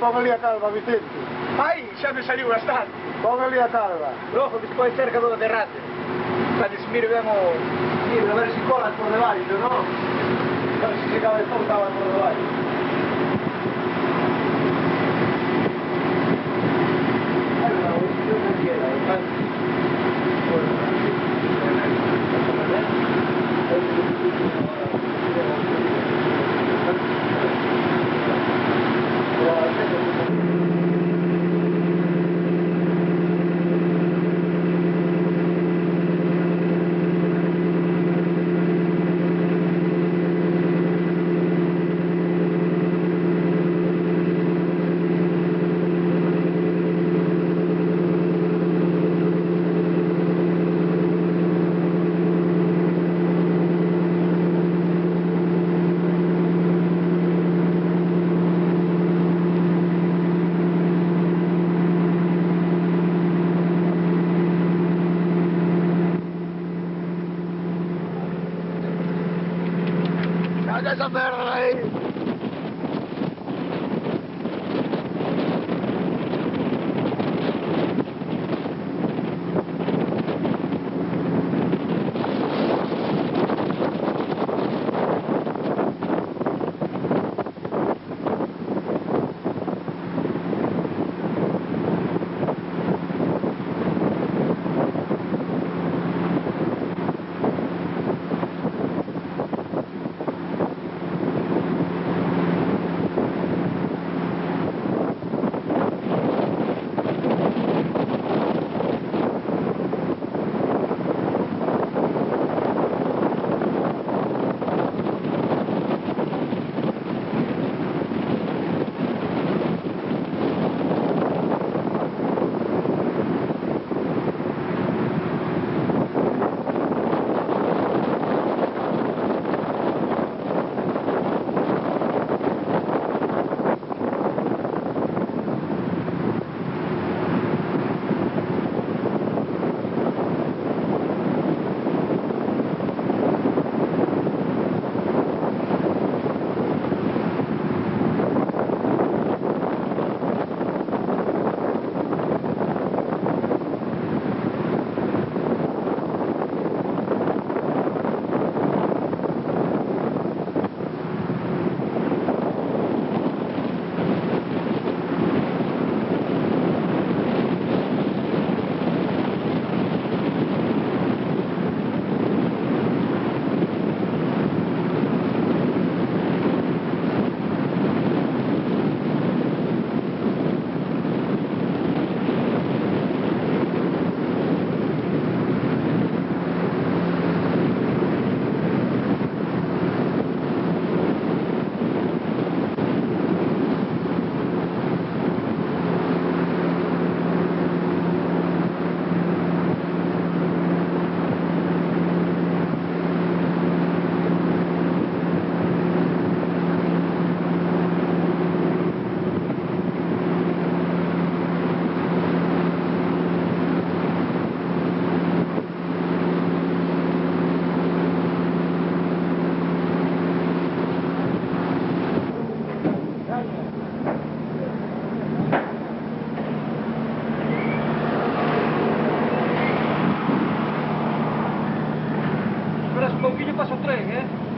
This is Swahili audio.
póngale a calva, Vicente. Ai, xa me saliu bastante. Póngale a calva. Logo, despois cerca do derrate. Para que se mire ben o... Mira, a ver se colas por debaixo, non? A ver se se cabezou estaba por debaixo. Ai, la posición de quiera, ¿verdad? ¡Saca esa mierda de ahí! Espera un pouquinho, pasa o tren,